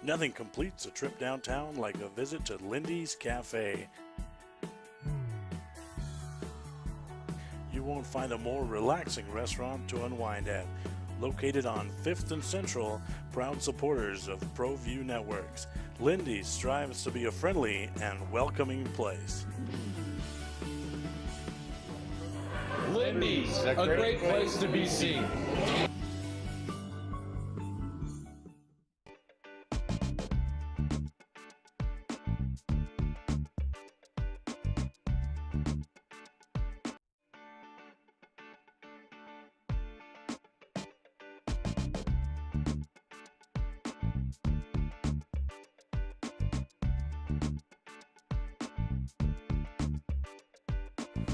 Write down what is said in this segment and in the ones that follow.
Nothing completes a trip downtown like a visit to Lindy's Cafe. You won't find a more relaxing restaurant to unwind at. Located on 5th and Central, proud supporters of Proview Networks, Lindy's strives to be a friendly and welcoming place. Lindy's, a great place to be seen.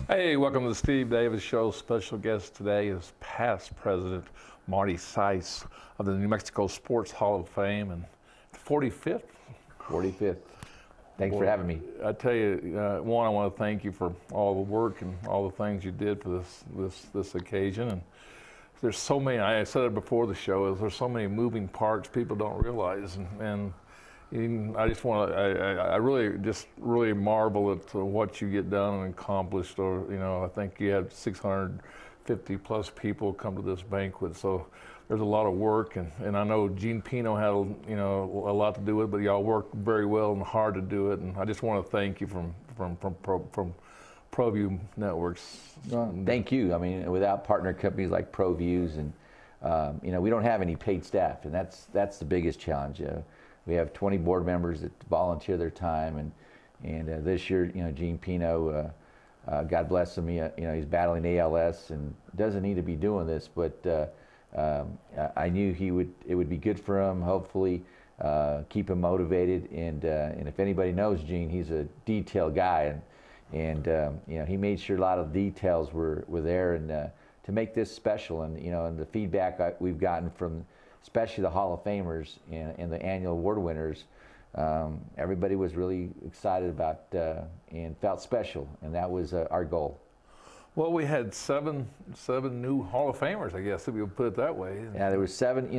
Hey, welcome to the Steve Davis Show. Special guest today is past President Marty Saiz of the New Mexico Sports Hall of Fame and 45th. 45th. Thanks for having me. I tell you, one, I want to thank you for all the work and all the things you did for this occasion. And there's so many. I said it before the show. There's so many moving parts people don't realize, and I just want to. I really marvel at what you get done and accomplished. Or I think you had 650 plus people come to this banquet. So there's a lot of work, and I know Gene Pino had a lot to do with it, but y'all worked very well and hard to do it. And I just want to thank you from Proview Networks. Thank you. I mean, without partner companies like Proview's, and we don't have any paid staff, and that's the biggest challenge. We have 20 board members that volunteer their time, and this year, Gene Pino, God bless him, he's battling ALS and doesn't need to be doing this, but I knew it would be good for him. Hopefully, keep him motivated, and if anybody knows Gene, he's a detailed guy, and he made sure a lot of details were there, and to make this special, and and the feedback we've gotten from especially the Hall of Famers and the annual award winners, everybody was really excited about and felt special, and that was our goal. Well, we had seven new Hall of Famers, I guess, if you would put it that way. Yeah, there were 7.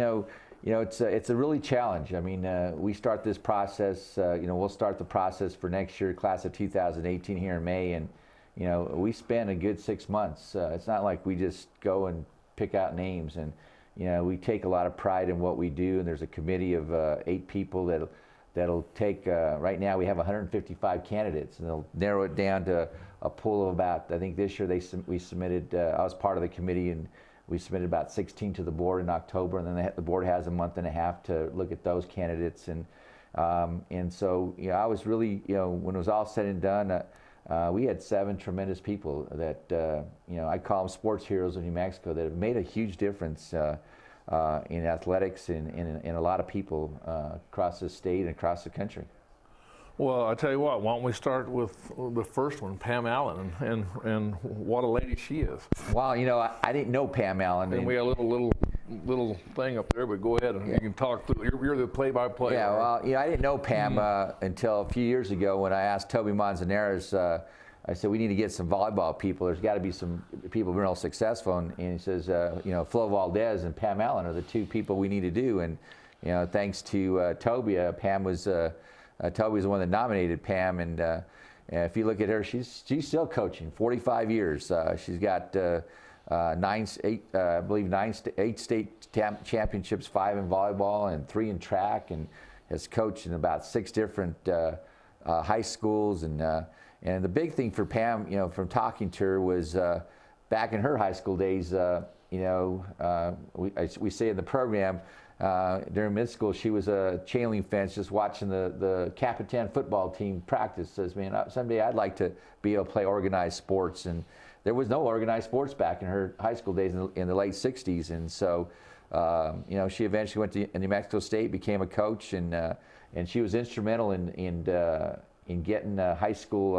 It's a really challenge. I mean, we start this process. We'll start the process for next year, class of 2018 here in May, and we spend a good 6 months. It's not like we just go and pick out names, and we take a lot of pride in what we do, and there's a committee of 8 people that'll take, right now we have 155 candidates, and they'll narrow it down to a pool of about, I think this year we submitted, I was part of the committee, and we submitted about 16 to the board in October, and then the board has a month and a half to look at those candidates, and so I was really, when it was all said and done, we had 7 tremendous people that, I call them sports heroes in New Mexico that have made a huge difference in athletics and in a lot of people across the state and across the country. Well, I tell you what, why don't we start with the first one, Pam Allen, and what a lady she is. Wow, I didn't know Pam Allen. And we had a little thing up there, but go ahead and you can talk through. You're the play-by-play. Yeah, well, I didn't know Pam until a few years ago when I asked Toby Manzanares. I said, we need to get some volleyball people. There's got to be some people real successful. And he says, Flo Valdez and Pam Allen are the 2 people we need to do. And thanks to Toby, Toby was the one that nominated Pam. And if you look at her, she's still coaching. 45 years. She's got 8 state championships, 5 in volleyball and 3 in track, and has coached in about 6 different high schools. And the big thing for Pam, from talking to her, was back in her high school days. We say in the program during mid school, she was a chain link fence just watching the Capitan football team practice. Says, man, someday I'd like to be able to play organized sports. And there was no organized sports back in her high school days in the late 60s. And so, she eventually went to New Mexico State, became a coach, and she was instrumental in getting high school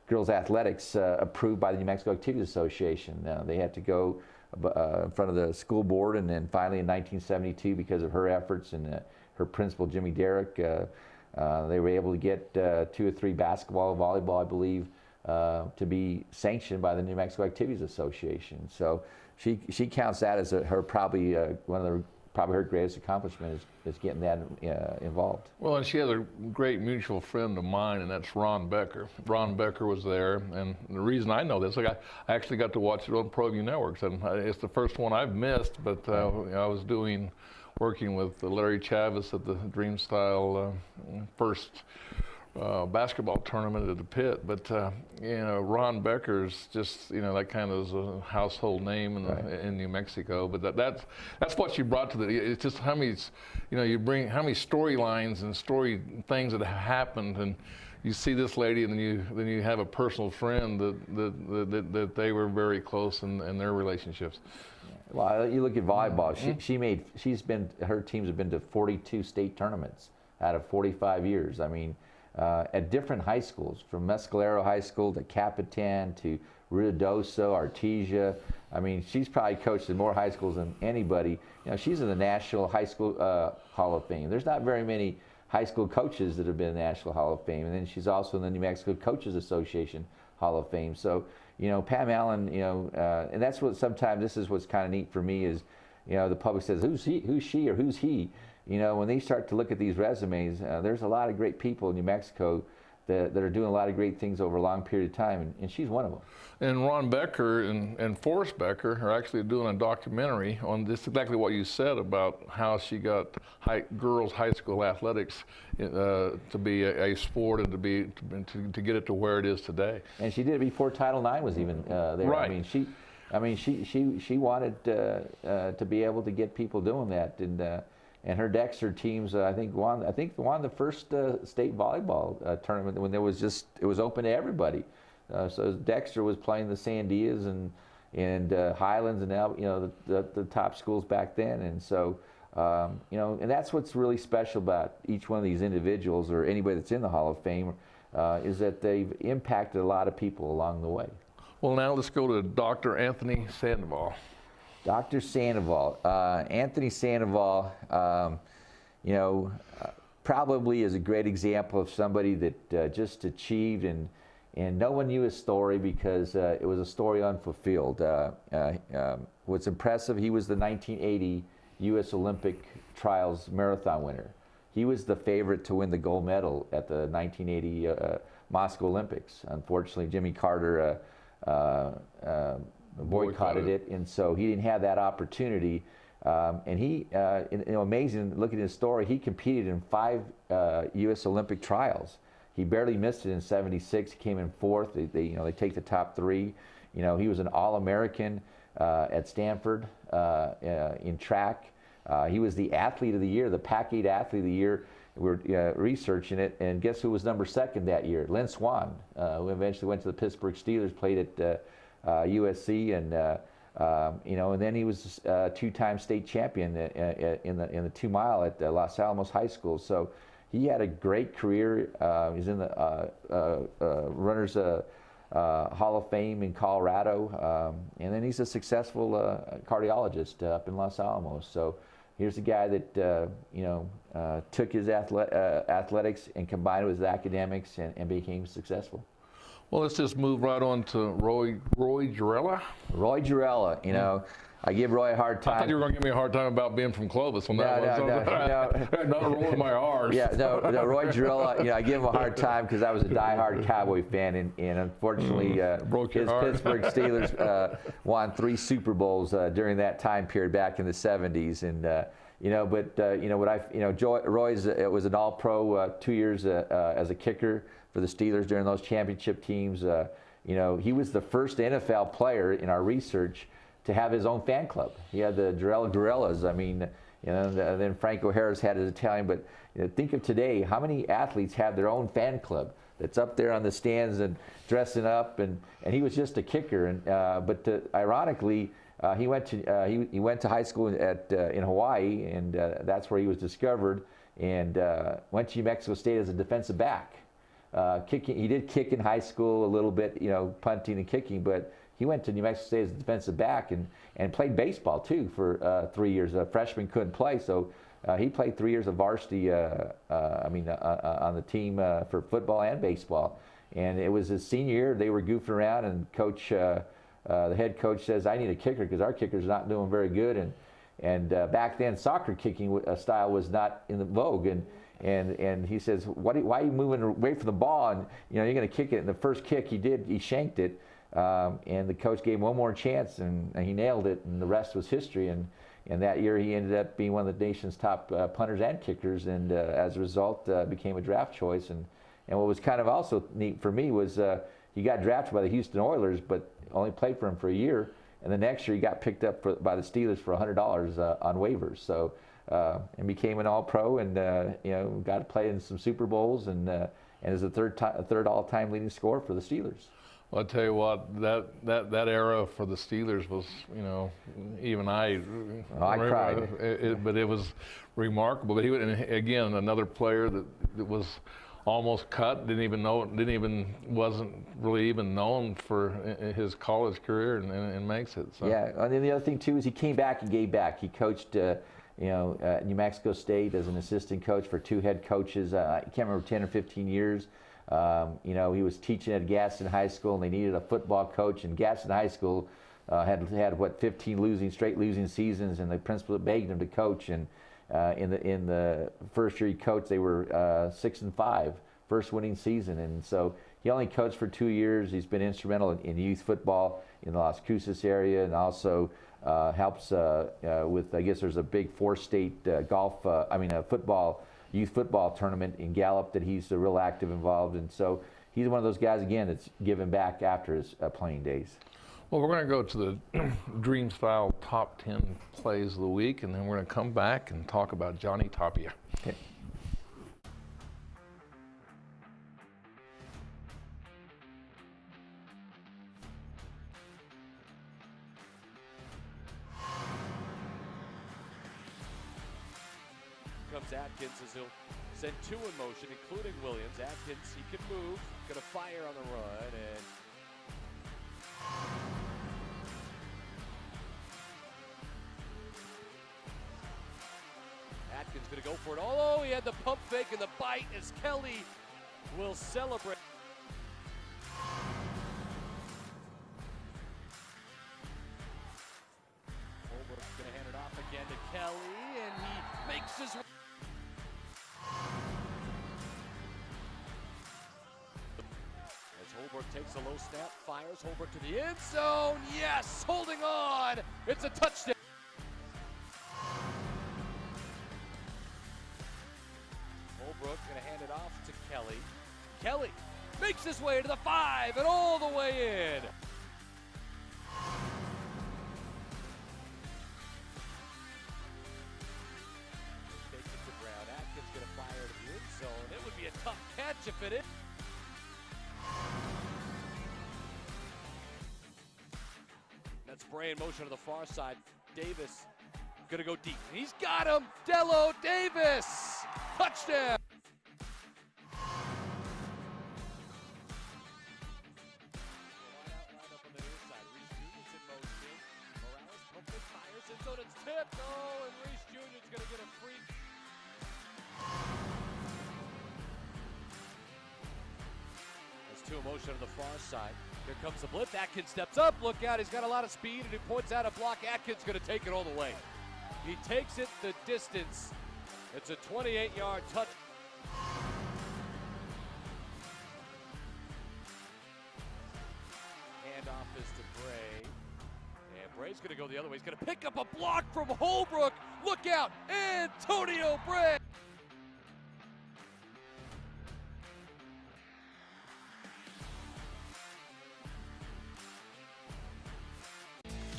girls athletics approved by the New Mexico Activities Association. They had to go in front of the school board, and then finally in 1972, because of her efforts and her principal, Jimmy Derrick, they were able to get 2 or 3 basketball, volleyball, I believe, to be sanctioned by the New Mexico Activities Association. So she counts that as her probably one of the probably her greatest accomplishment is getting that involved. Well, and she has a great mutual friend of mine, and that's Ron Becker. Ron Becker was there, and the reason I know this, I actually got to watch it on Proview Networks, and it's the first one I've missed, but I was working with Larry Chavis at the Dream Style first basketball tournament at the Pit, but Ron Becker's just that kind of is a household name in New Mexico. But that's what you brought to the. It's just how many you bring how many storylines and things that have happened, and you see this lady, and then you have a personal friend that they were very close in their relationships. Well, you look at volleyball. Her teams have been to 42 state tournaments out of 45 years. I mean. At different high schools, from Mescalero High School to Capitan to Ruidoso, Artesia. I mean, she's probably coached in more high schools than anybody. She's in the National High School Hall of Fame. There's not very many high school coaches that have been in the National Hall of Fame. And then she's also in the New Mexico Coaches Association Hall of Fame. So, Pam Allen, and that's what sometimes this is what's kind of neat for me is, the public says, who's she or who's he? When they start to look at these resumes, there's a lot of great people in New Mexico that are doing a lot of great things over a long period of time, and she's one of them. And Ron Becker and Forrest Becker are actually doing a documentary on this, exactly what you said about how she got girls' high school athletics to be a sport and to get it to where it is today. And she did it before Title IX was even there. Right. She wanted to be able to get people doing that, and her Dexter teams, I think won the first state volleyball tournament when it was open to everybody. So Dexter was playing the Sandias and Highlands and now the top schools back then, and so and that's what's really special about each one of these individuals or anybody that's in the Hall of Fame is that they've impacted a lot of people along the way. Well, now let's go to Dr. Anthony Sandoval. Dr. Sandoval, Anthony Sandoval, probably is a great example of somebody that just achieved, and no one knew his story because it was a story unfulfilled. What's impressive, he was the 1980 U.S. Olympic Trials marathon winner. He was the favorite to win the gold medal at the 1980 Moscow Olympics. Unfortunately, Jimmy Carter boycotted it, and so he didn't have that opportunity. And he, amazing, looking at his story, he competed in 5 U.S. Olympic trials. He barely missed it in '76. He came in 4th. They take the top 3. He was an All-American at Stanford in track. He was the athlete of the year, the Pac-8 athlete of the year. We're researching it, and guess who was number 2 that year? Lynn Swann, who eventually went to the Pittsburgh Steelers, played at USC, and and then he was a 2-time state champion in the 2-mile at Los Alamos High School. So he had a great career. He's in the Runners Hall of Fame in Colorado, and then he's a successful cardiologist up in Los Alamos. So here's a guy that took his athletics and combined it with his academics and became successful. Well, let's just move right on to Roy Girella. Roy Girella, I give Roy a hard time. I thought you were going to give me a hard time about being from Clovis on that one. No. Not rolling my R's. Yeah, no, Roy Girella, I give him a hard time because I was a diehard Cowboy fan, and unfortunately, his Pittsburgh Steelers won 3 Super Bowls during that time period back in the 70s, and Roy's was an All-Pro 2 years as a kicker for the Steelers during those championship teams. He was the first NFL player in our research to have his own fan club. He had the Girella Gorillas. I mean, then Franco Harris had his Italian. But think of today, how many athletes have their own fan club that's up there on the stands and dressing up? And he was just a kicker. And ironically, he went to high school in Hawaii, and that's where he was discovered. And went to New Mexico State as a defensive back. Kicking, he did kick in high school a little bit, punting and kicking, but he went to New Mexico State as a defensive back and played baseball too for 3 years. A freshman couldn't play, so he played 3 years of varsity. On the team for football and baseball. And it was his senior year. They were goofing around, and the head coach says, "I need a kicker because our kicker's not doing very good." And back then, soccer kicking style was not in the vogue. And he says, why are you moving away from the ball? And you're going to kick it. And the first kick he shanked it. And the coach gave him one more chance, and he nailed it. And the rest was history. And that year, he ended up being one of the nation's top punters and kickers. And as a result, became a draft choice. And what was kind of also neat for me was he got drafted by the Houston Oilers, but only played for him for a year. And the next year, he got picked up by the Steelers for $100 on waivers. So, and became an All-Pro, and got to play in some Super Bowls, and is a third all-time leading scorer for the Steelers. Well, I tell you what, that era for the Steelers was, even I cried. But it was remarkable. But again, another player that was almost cut, wasn't really even known for his college career, and makes it. So. Yeah, and then the other thing too is he came back and gave back. He coached, at New Mexico State as an assistant coach for 2 head coaches. I can't remember, 10 or 15 years. He was teaching at Gadsden High School, and they needed a football coach. And Gadsden High School had 15 straight losing seasons, and the principal begged him to coach. And in the first year he coached, they were 6-5, first winning season. And so he only coached for 2 years. He's been instrumental in youth football in the Las Cruces area, and also helps with, I guess there's a big 4-state youth football tournament in Gallup that he's real active involved in. So he's one of those guys, again, that's given back after his playing days. Well, we're going to go to the Dream Style Top 10 Plays of the Week, and then we're going to come back and talk about Johnny Tapia. Okay. Comes Atkins as he'll send 2 in motion, including Williams. Atkins, he can move, gonna fire on the run, and Atkins gonna go for it. Oh, he had the pump fake and the bite as Kelly will celebrate. Holbrook's gonna hand it off again to Kelly, and he makes his way. Holbrook takes a low snap, fires Holbrook to the end zone. Yes, holding on. It's a touchdown. Holbrook going to hand it off to Kelly. Kelly makes his way to the 5 and all the way in. Takes it to Brown. Atkins going to fire to the end zone. It would be a tough catch if it is. That's Bray in motion to the far side. Davis gonna go deep. He's got him. Dello Davis. Touchdown. It's tipped. Oh, and Reese Jr.'s gonna get a free. There's 2 in motion on the far side. Here comes the blitz. Atkins steps up. Look out. He's got a lot of speed, and he points out a block. Atkins going to take it all the way. He takes it the distance. It's a 28-yard touch. Handoff is to Bray. And Bray's going to go the other way. He's going to pick up a block from Holbrook. Look out. Antonio Bray.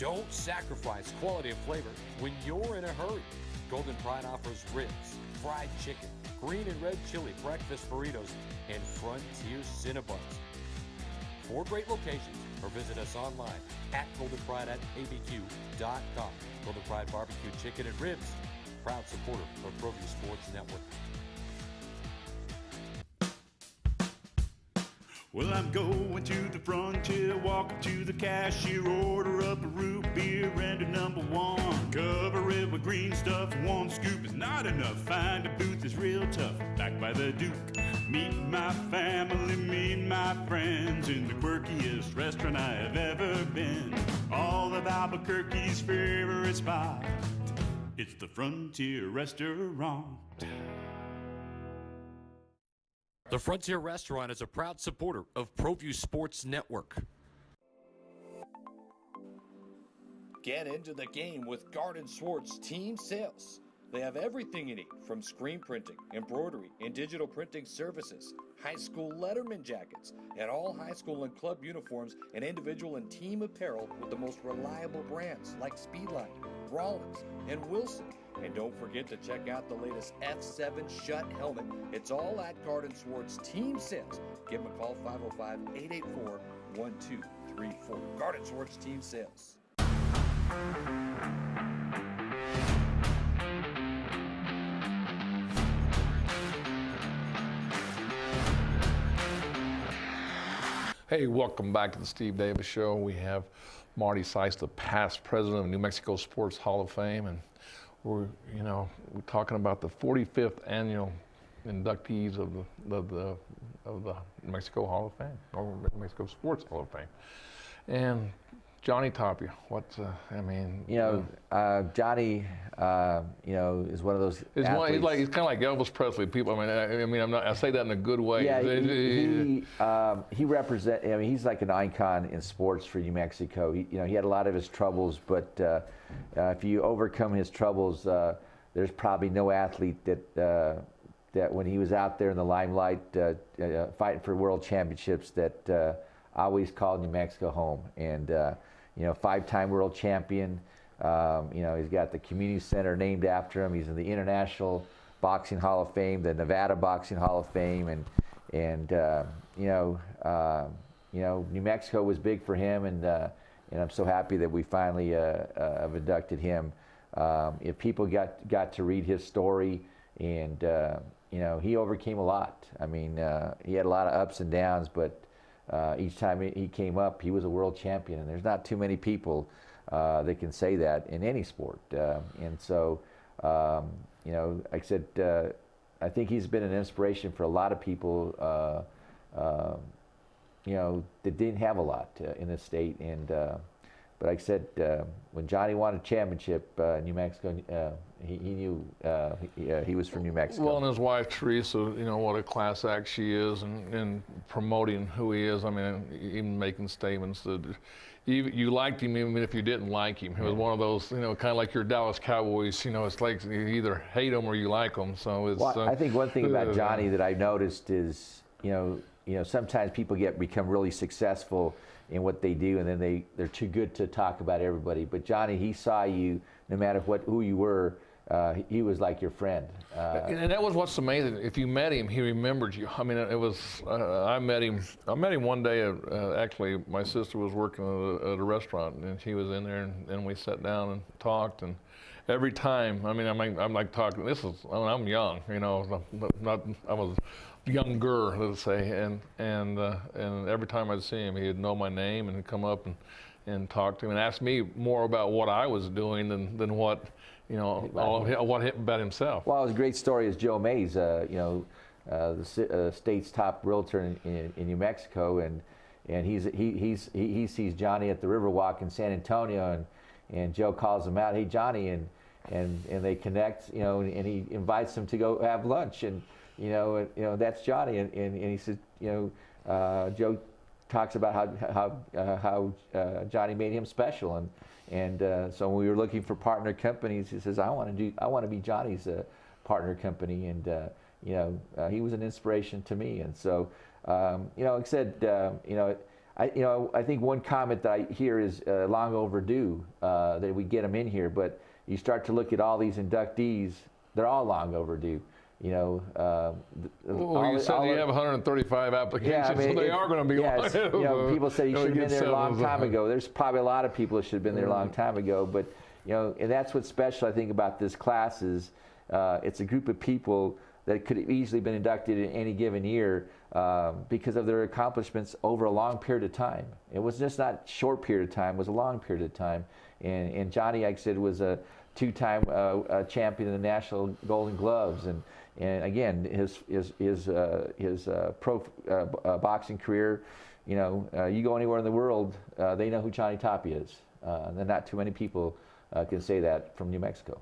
Don't sacrifice quality and flavor when you're in a hurry. Golden Pride offers ribs, fried chicken, green and red chili, breakfast burritos, and Frontier Cinnabons. 4 great locations, or visit us online at goldenpride@abq.com. Golden Pride Barbecue Chicken and Ribs, proud supporter of Proview Sports Network. Well, I'm going to the frontier, walk up to the cashier, order up a root beer and a number 1. Cover it with green stuff, 1 scoop is not enough. Find a booth that's real tough, back by the Duke. Meet my family, meet my friends in the quirkiest restaurant I have ever been. All of Albuquerque's favorite spot. It's the Frontier Restaurant. The Frontier Restaurant is a proud supporter of Proview Sports Network. Get into the game with Garden Swartz Team Sales. They have everything you need, from screen printing, embroidery, and digital printing services, high school letterman jackets, and all high school and club uniforms and individual and team apparel with the most reliable brands like Speedline, Rollins, and Wilson. And don't forget to check out the latest F7 Shut helmet. It's all at Garden Swartz Team Sales. Give them a call, 505-884-1234. Garden Swartz Team Sales. Hey, welcome back to the Steve Davis Show. We have Marty Saiz, the past president of New Mexico Sports Hall of Fame, and we're talking about the 45th annual inductees of the New Mexico Hall of Fame, or New Mexico Sports Hall of Fame, and Johnny Tapia. Johnny, is one of those. He's kind of like Elvis Presley. People, I say that in a good way. Yeah, he represent. He's like an icon in sports for New Mexico. He had a lot of his troubles, but if you overcome his troubles, there's probably no athlete that when he was out there in the limelight, fighting for world championships, that always called New Mexico home. And 5-time world champion. He's got the community center named after him. He's in the International Boxing Hall of Fame, the Nevada Boxing Hall of Fame, and New Mexico was big for him, and I'm so happy that we finally have inducted him. If people got to read his story, and he overcame a lot. He had a lot of ups and downs, but each time he came up, he was a world champion, and there's not too many people that can say that in any sport. And so, like I said, I think he's been an inspiration for a lot of people, that didn't have a lot in the state. And but like I said, when Johnny won a championship in New Mexico, he knew he was from New Mexico. Well, and his wife Teresa, what a class act she is, and promoting who he is. Even making statements that you liked him even if you didn't like him. It was one of those, kind of like your Dallas Cowboys. It's like you either hate them or you like them. So it's. Well, I think one thing about Johnny that I've noticed is, sometimes people become really successful in what they do, and then they're too good to talk about everybody. But Johnny, he saw you no matter who you were. He was like your friend. And that was what's amazing. If you met him, he remembered you. It was. I met him one day. Actually, my sister was working at a restaurant, and he was in there, and we sat down and talked. And every time, I'm like talking. I'm young, I was younger, let's say, and every time I'd see him, he'd know my name and he'd come up and talk to me and ask me more about what I was doing than what. What about himself. Well, it was a great story is Joe Mays, the state's top realtor in New Mexico, and he sees Johnny at the Riverwalk in San Antonio, and Joe calls him out, hey Johnny, and they connect, and he invites him to go have lunch, and that's Johnny, and he says, Joe talks about how Johnny made him special, and so when we were looking for partner companies, he says, I want to be Johnny's partner company, and he was an inspiration to me. And so, like I said, I think one comment that I hear is long overdue that we get them in here. But you start to look at all these inductees; they're all long overdue. You said you have 135 applications, so they are going to be long. People say you should have been there a long time ago. There's probably a lot of people that should have been there a long time ago, but and that's what's special I think about this class is it's a group of people that could have easily been inducted in any given year because of their accomplishments over a long period of time. It was just not a short period of time; it was a long period of time. And Johnny, like I said, was a 2-time champion of the National Golden Gloves, and again, his pro boxing career, you go anywhere in the world, they know who Johnny Tapia is. And not too many people can say that from New Mexico.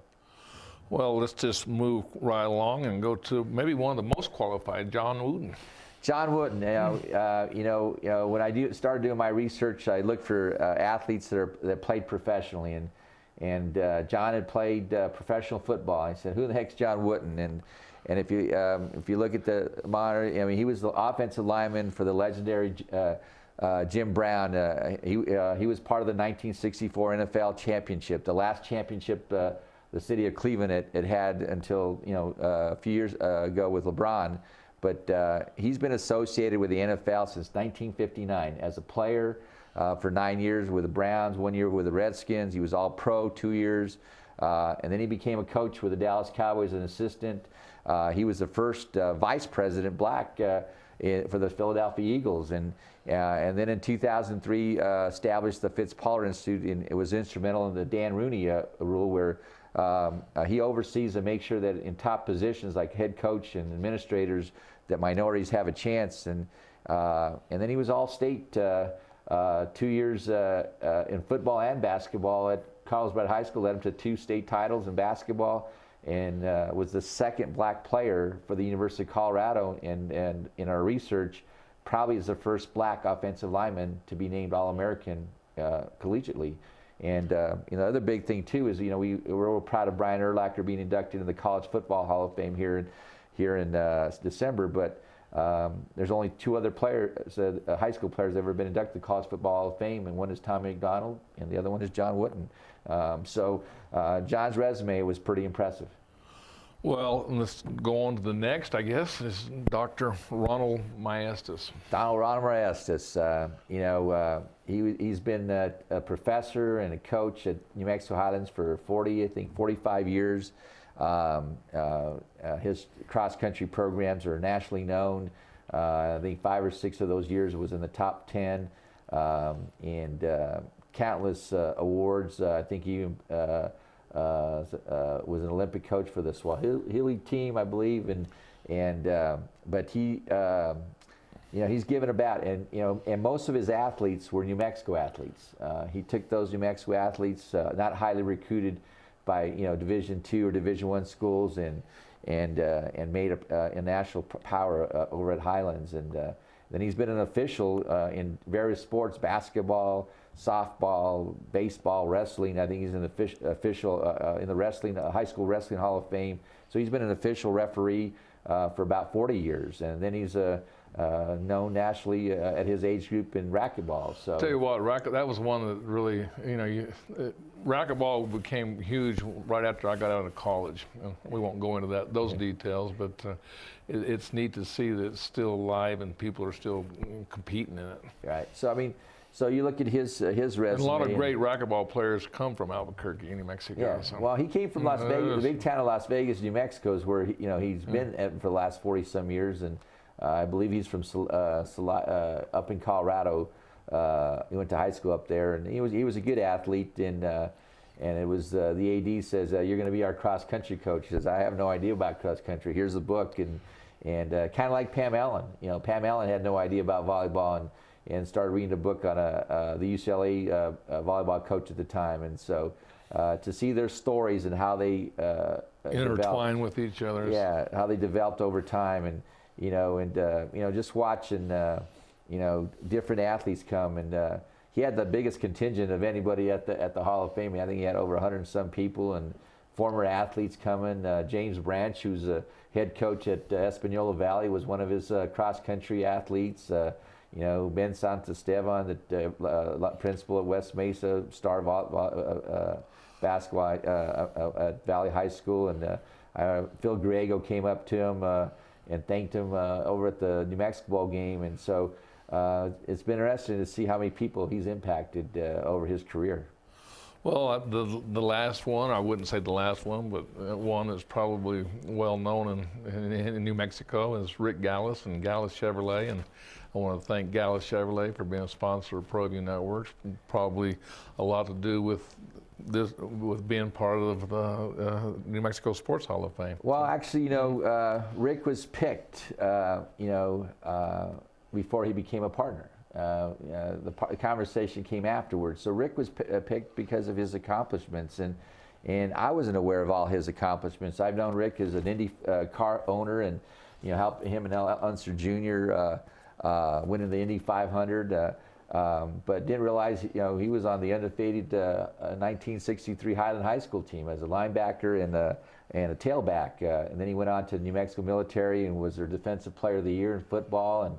Well, let's just move right along and go to maybe one of the most qualified, John Wooten. John Wooten. When I started doing my research, I looked for athletes that played professionally, and John had played professional football. I said, "Who the heck's John Wooten?" And if you look at the monitor, I mean, he was the offensive lineman for the legendary Jim Brown. He was part of the 1964 NFL championship, the last championship the city of Cleveland had until a few years ago with LeBron. But he's been associated with the NFL since 1959 as a player for 9 years with the Browns, 1 year with the Redskins. He was All-Pro 2 years, and then he became a coach with the Dallas Cowboys, an assistant. He was the first vice president black for the Philadelphia Eagles, and then in 2003 established the Fitz-Pollard Institute, and it was instrumental in the Dan Rooney rule, where he oversees and makes sure that in top positions like head coach and administrators, that minorities have a chance. And then he was All-State 2 years in football and basketball at Carlsbad High School, led him to 2 state titles in basketball, and was the second black player for the University of Colorado. And in our research, probably is the first black offensive lineman to be named All-American collegiately. And the other big thing too is we're real proud of Brian Urlacher being inducted into the College Football Hall of Fame here in December. But there's only 2 other players, high school players, that have ever been inducted to the College Football Hall of Fame, and one is Tommy McDonald, and the other one is John Wooten. So John's resume was pretty impressive. Well, let's go on to the next, I guess, is Dr. Ronald Maestas. Ronald Maestas, he's been a professor and a coach at New Mexico Highlands for 45 years. His cross-country programs are nationally known. I think 5 or 6 of those years was in the top 10, and countless awards. I think he was an Olympic coach for the Swahili team, I believe, but he, he's given about, and most of his athletes were New Mexico athletes. He took those New Mexico athletes, not highly recruited by Division II or Division I schools, and made a national power over at Highlands. And then he's been an official in various sports: basketball, softball, baseball, wrestling. I think he's an official in the wrestling, High School Wrestling Hall of Fame. So he's been an official referee for about 40 years, and then he's known nationally at his age group in racquetball. So tell you what, that was one that really, racquetball became huge right after I got out of college. We won't go into those details, but it's neat to see that it's still alive and people are still competing in it. Right. So I mean, so you look at his resume. And a lot of great racquetball players come from Albuquerque, New Mexico. Yeah. So. Well, he came from Las Vegas, the big town of Las Vegas, New Mexico, is where he's been at for the last 40-some years, and I believe he's from up in Colorado. He went to high school up there, and he was a good athlete. And it was the AD says, "You're going to be our cross country coach." He says, "I have no idea about cross country. Here's the book." And kind of like Pam Allen. Pam Allen had no idea about volleyball, and started reading a book on the UCLA volleyball coach at the time. And so to see their stories and how they intertwine with each other. Yeah, how they developed over time, and just watching different athletes come, and he had the biggest contingent of anybody at the Hall of Fame. I think he had over 100 and some people, and former athletes coming. James Branch, who's a head coach at Espanola Valley, was one of his cross country athletes. Ben Santisteban, the principal at West Mesa, star basketball at Valley High School, and Phil Griego came up to him and thanked him over at the New Mexico Bowl game. And so it's been interesting to see how many people he's impacted over his career. Well, the last one, I wouldn't say the last one, but one that's probably well known in New Mexico is Rick Gallis and Gallis Chevrolet. And I want to thank Gallis Chevrolet for being a sponsor of Proview Networks. Probably a lot to do with being part of the New Mexico Sports Hall of Fame. Well, actually, Rick was picked, before he became a partner. The conversation came afterwards. So Rick was picked because of his accomplishments, and And I wasn't aware of all his accomplishments. I've known Rick as an Indy car owner, and helped him and Al Unser Jr. Winning the Indy 500. But didn't realize he was on the undefeated 1963 Highland High School team as a linebacker and a tailback. And then he went on to New Mexico Military and was their Defensive Player of the Year in football,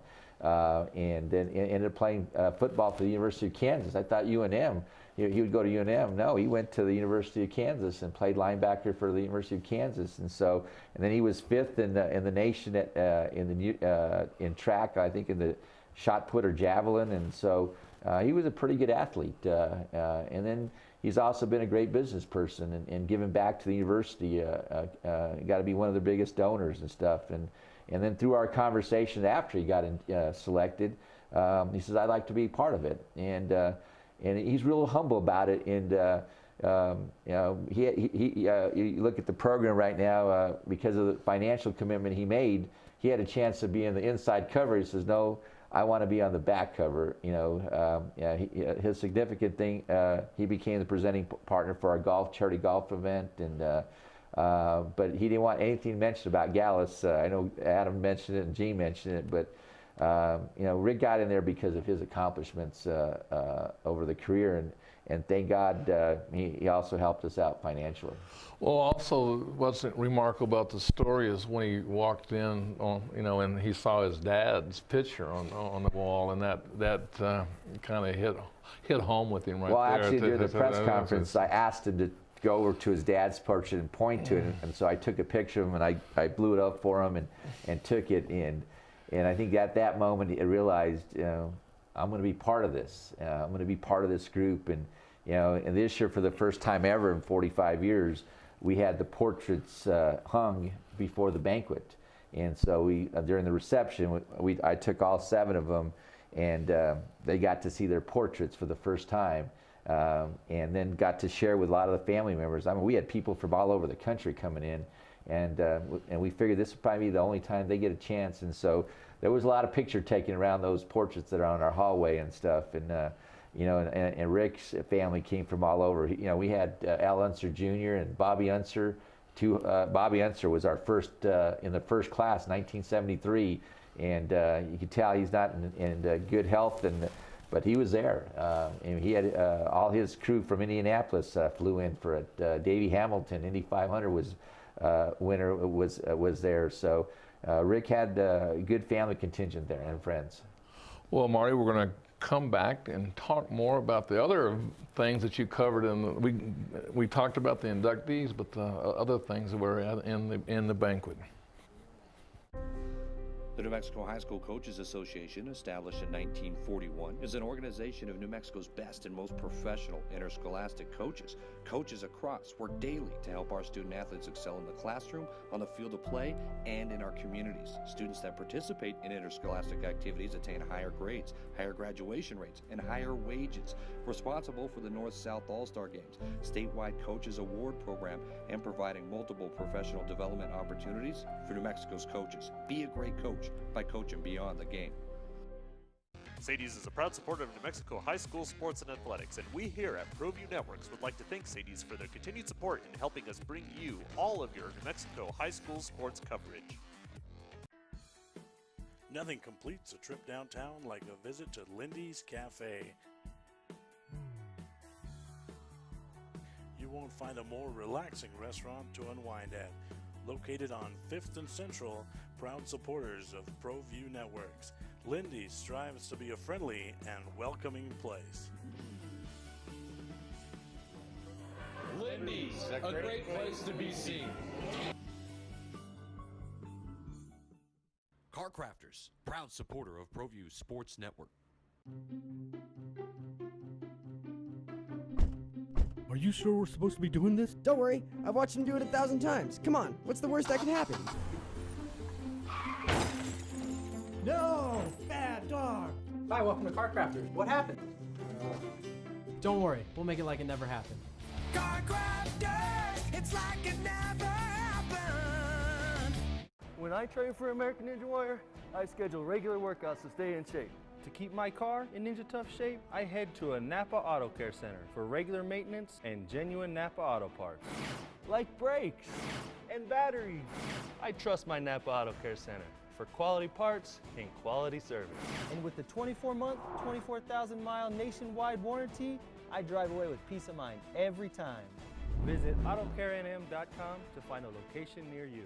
and then ended up playing football for the University of Kansas. I thought UNM. He would go to UNM. No, he went to the University of Kansas and played linebacker for the University of Kansas. And then he was 5th in the nation in track, I think, in the shot put or javelin. And so he was a pretty good athlete. And then he's also been a great business person and giving back to the university. Got to be one of the biggest donors and stuff. And then through our conversation after he got selected, he says, "I'd like to be part of it." And he's real humble about it. And you look at the program right now, because of the financial commitment he made, he had a chance to be in the inside cover. He says, "No, I want to be on the back cover." His significant thing, he became the presenting partner for our charity golf event, but he didn't want anything mentioned about Gallus. I know Adam mentioned it and Gene mentioned it, but Rick got in there because of his accomplishments over the career, and thank God he also helped us out financially. Well, also what's remarkable about the story is when he walked in, and he saw his dad's picture on the wall, and that kind of hit home with him right there. Well, actually, during the press conference, I asked him to go over to his dad's portrait and point to it, and so I took a picture of him and I blew it up for him and took it in. And I think at that moment he realized, I'm going to be part of this. I'm going to be part of this group. And and this year, for the first time ever in 45 years, we had the portraits hung before the banquet. And so during the reception, I took all 7 of them, and they got to see their portraits for the first time, and then got to share with a lot of the family members. I mean, we had people from all over the country coming in. And we figured this would probably be the only time they get a chance, and so there was a lot of picture taking around those portraits that are on our hallway and stuff, and and Rick's family came from all over. We had Al Unser Jr. and Bobby Unser. Bobby Unser was our first in the first class, 1973, and you could tell he's not in good health, but he was there, and he had all his crew from Indianapolis flew in for it. Davey Hamilton, Indy 500 winner was there. So Rick had a good family contingent there and friends. Well, Marty, we're going to come back and talk more about the other things that you covered we talked about the inductees, but the other things that were in the banquet. The New Mexico High School Coaches Association, established in 1941, is an organization of New Mexico's best and most professional interscholastic coaches. Coaches across work daily to help our student athletes excel in the classroom, on the field of play, and in our communities. Students that participate in interscholastic activities attain higher grades, higher graduation rates, and higher wages. Responsible for the North-South All-Star Games, statewide Coaches Award Program, and providing multiple professional development opportunities for New Mexico's coaches. Be a great coach by coaching beyond the game. Saiz is a proud supporter of New Mexico high school sports and athletics, and we here at Proview Networks would like to thank Saiz for their continued support in helping us bring you all of your New Mexico high school sports coverage. Nothing completes a trip downtown like a visit to Lindy's Cafe. You won't find a more relaxing restaurant to unwind at. Located on 5th and Central, proud supporters of Proview Networks, Lindy's strives to be a friendly and welcoming place. Lindy's, a great place to be seen. Car Crafters, proud supporter of Proview Sports Network. Are you sure we're supposed to be doing this? Don't worry, I've watched him do it 1,000 times. Come on, what's the worst that could happen? No! Bad dog! Hi, welcome to Car Crafters. What happened? Don't worry, we'll make it like it never happened. Car Crafters, it's like it never happened. When I train for American Ninja Warrior, I schedule regular workouts to stay in shape. To keep my car in Ninja Tough shape, I head to a Napa Auto Care Center for regular maintenance and genuine Napa auto parts. Like brakes and batteries. I trust my Napa Auto Care Center for quality parts and quality service. And with the 24-month, 24,000-mile nationwide warranty, I drive away with peace of mind every time. Visit AutoCareNM.com to find a location near you.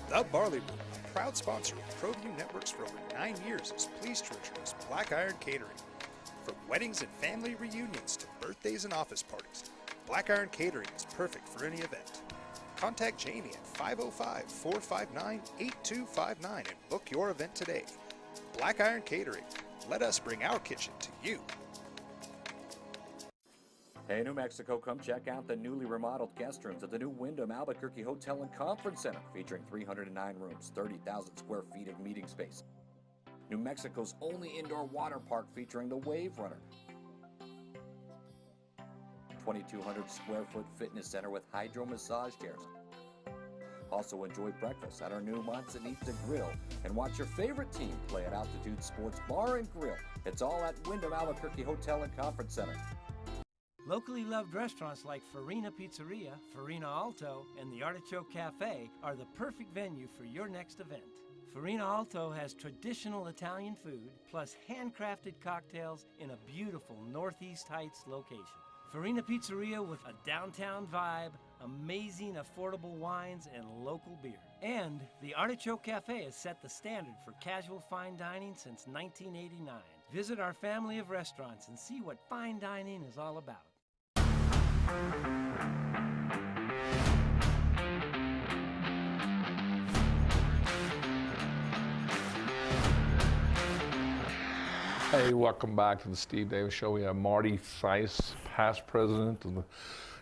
The Barley Brew, proud sponsor of Proview Networks for over 9 years, is pleased to introduce Black Iron Catering. From weddings and family reunions to birthdays and office parties, Black Iron Catering is perfect for any event. Contact Jamie at 505-459-8259 and book your event today. Black Iron Catering. Let us bring our kitchen to you. Hey, New Mexico, come check out the newly remodeled guest rooms at the new Wyndham Albuquerque Hotel and Conference Center, featuring 309 rooms, 30,000 square feet of meeting space. New Mexico's only indoor water park featuring the Wave Runner. 2,200 square foot fitness center with hydro massage chairs. Also enjoy breakfast at our new Manzanita Grill and watch your favorite team play at Altitude Sports Bar and Grill. It's all at Wyndham Albuquerque Hotel and Conference Center. Locally loved restaurants like Farina Pizzeria, Farina Alto, and the Artichoke Cafe are the perfect venue for your next event. Farina Alto has traditional Italian food, plus handcrafted cocktails in a beautiful Northeast Heights location. Farina Pizzeria with a downtown vibe, amazing affordable wines, and local beer. And the Artichoke Cafe has set the standard for casual fine dining since 1989. Visit our family of restaurants and see what fine dining is all about. Hey, welcome back to the Steve Davis Show. We have Marty, Saiz, past president of the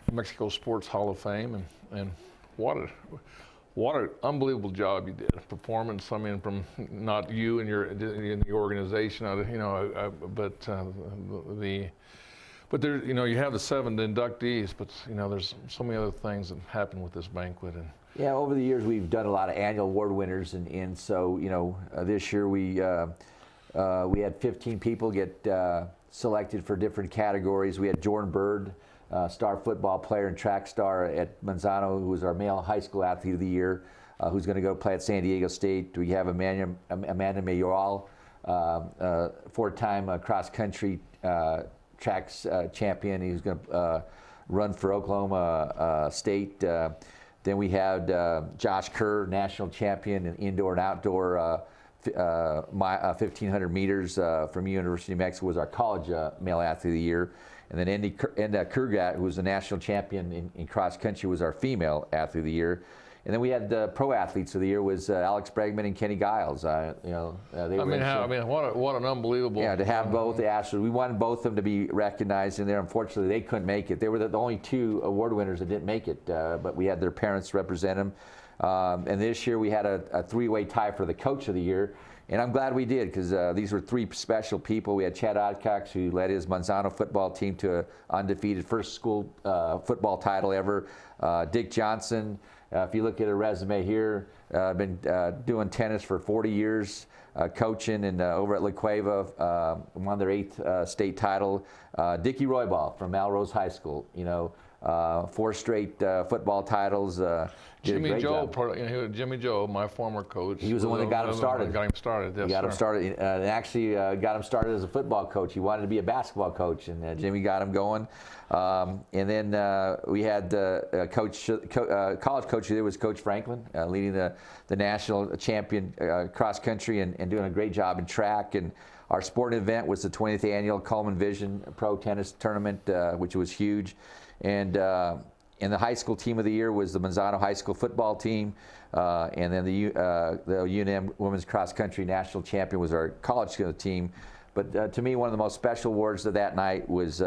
New Mexico Sports Hall of Fame, and what an unbelievable job you did. Performance, I mean, from not you and your in the organization, you know, but there, you know, you have the 7 inductees, but you know, there's so many other things that happen with this banquet. And yeah, over the years we've done a lot of annual award winners, and so you know, this year we had 15 people get selected for different categories. We had Jordan Bird, star football player and track star at Manzano, who was our male high school athlete of the year, who's going to go play at San Diego State. We have Amanda Mayoral, 4-time cross country tracks champion. He's going to run for Oklahoma State. Then we had Josh Kerr, national champion in indoor and outdoor 1,500 meters from University of Mexico, was our college male athlete of the year. And then Enda Kurgat, who was the national champion in cross country, was our female athlete of the year. And then we had the pro athletes of the year was Alex Bregman and Kenny Giles. You know, they what an unbelievable. Yeah, to have both the athletes. We wanted both of them to be recognized in there. Unfortunately, they couldn't make it. They were the only 2 award winners that didn't make it, but we had their parents represent them. And this year we had a 3-way tie for the coach of the year. And I'm glad we did, because these were 3 special people. We had Chad Adcox, who led his Manzano football team to an undefeated first school football title ever. Dick Johnson, if you look at a resume here, been doing tennis for 40 years, coaching, and over at La Cueva, won their 8th state title. Dickie Roybal from Melrose High School, you know, 4 straight football titles. Jimmy Joe, my former coach. He was the one that got him started. Got him started. Yes, got him started, and actually got him started as a football coach. He wanted to be a basketball coach, and Jimmy got him going. And then we had college coach there was Coach Franklin, leading the national champion cross country and doing a great job in track. And our sporting event was the 20th annual Coleman Vision Pro Tennis Tournament, which was huge. And the high school team of the year was the Manzano High School football team, and then the UNM Women's Cross Country National Champion was our college team. But to me, one of the most special awards of that night was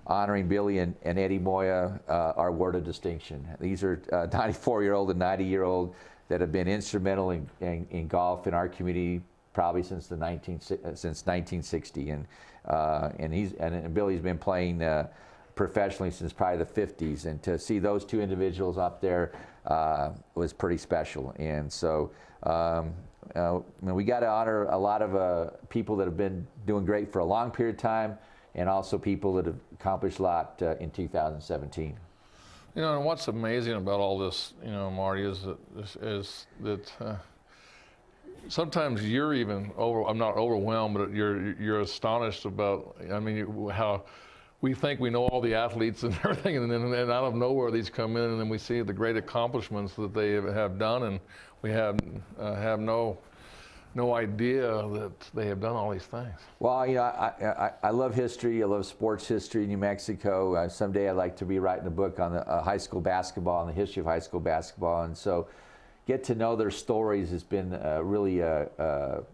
honoring Billy and Eddie Moya, our award of distinction. These are 94-year-old and 90-year-old that have been instrumental in golf in our community probably since 1960. And Billy's been playing professionally since probably the 50s, and to see those two individuals up there was pretty special. And so we got to honor a lot of people that have been doing great for a long period of time, and also people that have accomplished a lot in 2017. You know, and what's amazing about all this, you know, Marty, is that sometimes you're even I'm not overwhelmed, but you're astonished about, I mean, how we think we know all the athletes and everything, and then out of nowhere these come in, and then we see the great accomplishments that they have done, and we have no idea that they have done all these things. Well, you know, I love history. I love sports history in New Mexico. Someday I'd like to be writing a book on the high school basketball and the history of high school basketball, and so get to know their stories has been really an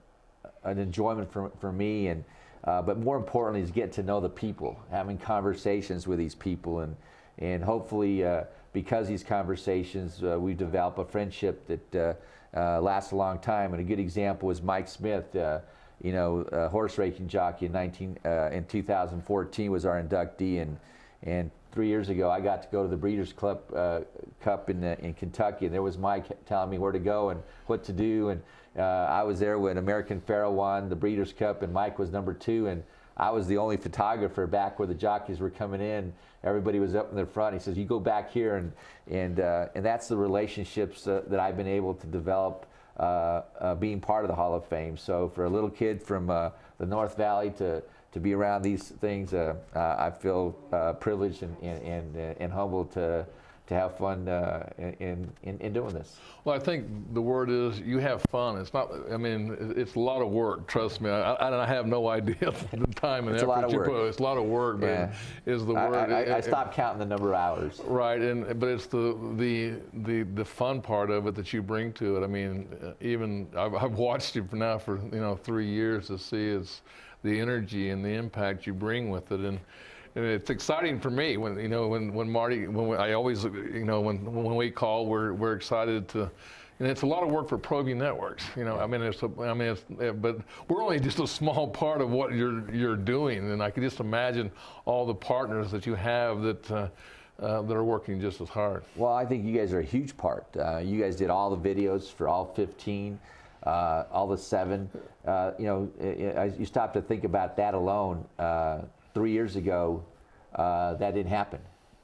enjoyment for me, and but more importantly is get to know the people, having conversations with these people, and hopefully because of these conversations we develop a friendship that lasts a long time. And a good example is Mike Smith, you know, horse racing jockey in 2014 was our inductee, and 3 years ago I got to go to the Breeders' Cup in Kentucky, and there was Mike telling me where to go and what to do, and I was there when American Pharoah won the Breeders' Cup, and Mike was number 2, and I was the only photographer back where the jockeys were coming in. Everybody was up in the front. He says, "You go back here," and that's the relationships that I've been able to develop being part of the Hall of Fame. So for a little kid from the North Valley to be around these things, I feel privileged and humbled to have fun in doing this. Well, I think the word is you have fun. It's not, I mean, it's a lot of work, trust me. I have no idea the time and it's effort you put. It's a lot of work, but yeah. Is the word. I stopped counting the number of hours. Right, but it's the fun part of it that you bring to it. I mean, even I've watched you now for 3 years to see it's the energy and the impact you bring with it, and it's exciting for me when Marty, I always, when we call, we're excited to, and it's a lot of work for Proview Networks. But we're only just a small part of what you're doing, and I can just imagine all the partners that you have that are working just as hard. Well, I think you guys are a huge part. You guys did all the videos for all 15, all the 7. You stop to think about that alone. 3 years ago, that didn't happen.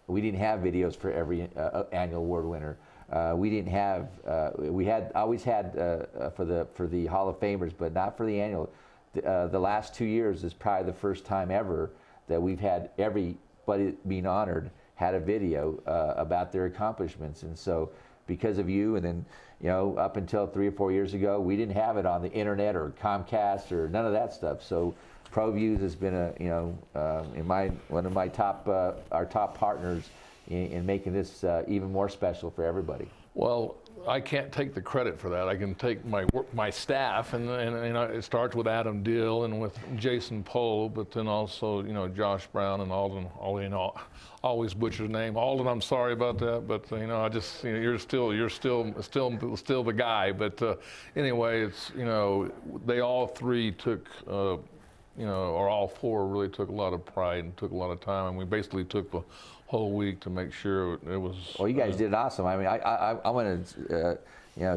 We didn't have videos for every annual award winner. We didn't have. We always had for the Hall of Famers, but not for the annual. The last 2 years is probably the first time ever that we've had everybody being honored had a video about their accomplishments. And so, because of you, and then up until 3 or 4 years ago, we didn't have it on the internet or Comcast or none of that stuff. So Proview has been one of my top our top partners in making this even more special for everybody. Well, I can't take the credit for that. I can take my staff, and it starts with Adam Dill and with Jason Pohl, but then also Josh Brown and Alden. Always butcher his name. Alden, I'm sorry about that, but I just you're still the guy. But anyway, it's they all three took. Or all 4 really took a lot of pride and took a lot of time, and we basically took the whole week to make sure it was. Well, you guys did awesome. I mean, I want to,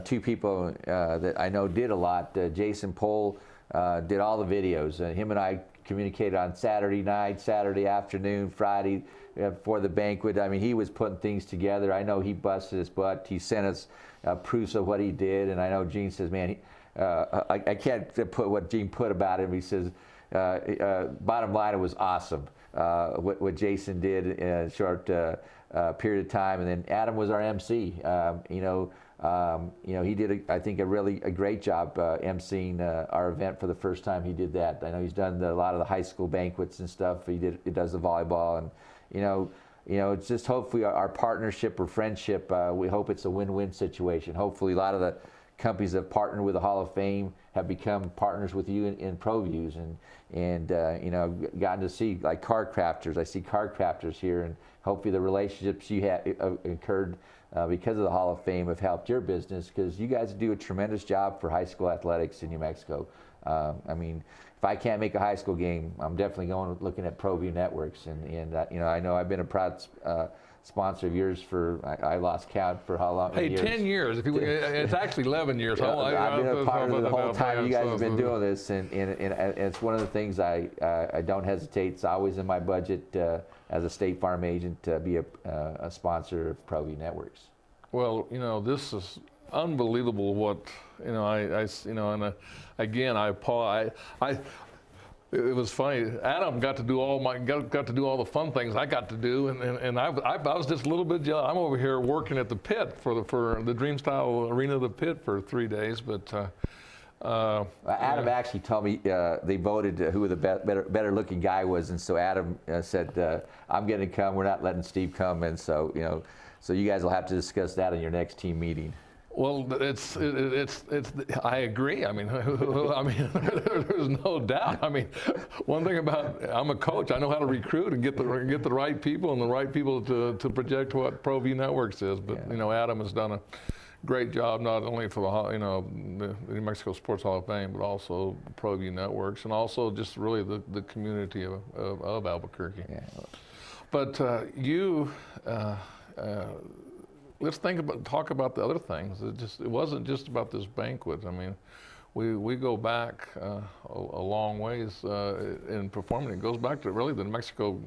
2 people that I know did a lot. Jason Pohl did all the videos. Him and I communicated on Saturday night, Saturday afternoon, Friday before the banquet. I mean, he was putting things together. I know he busted his butt. He sent us proofs of what he did, and I know Gene says, man, I can't put what Gene put about him. He says, bottom line, it was awesome what Jason did in a short period of time. And then Adam was our MC. He did I think a great job emceeing our event for the first time he did that. I know he's done a lot of the high school banquets and stuff. He does the volleyball, and it's just hopefully our partnership or friendship. We hope it's a win-win situation. Hopefully, a lot of the companies that have partnered with the Hall of Fame have become partners with you in Proviews, and gotten to see like Car Crafters. I see Car Crafters here, and hopefully the relationships you have incurred because of the Hall of Fame have helped your business, because you guys do a tremendous job for high school athletics in New Mexico. if I can't make a high school game, I'm definitely looking at Proview Networks. And you know, I know I've been a proud sponsor of yours for, I lost count for how long. Hey, 10 years. It's actually 11 years. I've been a part of the whole time you guys have been doing this, and it's one of the things I don't hesitate. It's always in my budget as a State Farm agent to be a sponsor of Proview Networks. Well, you know, this is unbelievable. What you know, again, it was funny. Adam got to do all the fun things I got to do, and I was just a little bit jealous. I'm over here working at the pit for the Dream Style Arena of the Pit for 3 days, but. Adam actually told me they voted who the better looking guy was, and so Adam said, "I'm going to come. We're not letting Steve come," and so so you guys will have to discuss that in your next team meeting. Well, I agree. I mean, there's no doubt. I mean, one thing about I'm a coach. I know how to recruit and get the right people and the right people to project what Proview Networks is. But you know, Adam has done a great job not only for the New Mexico Sports Hall of Fame, but also Proview Networks, and also just really the community of Albuquerque. Yeah. But let's talk about the other things. It wasn't just about this banquet. I mean, we go back a long ways in performing. It goes back to really the New Mexico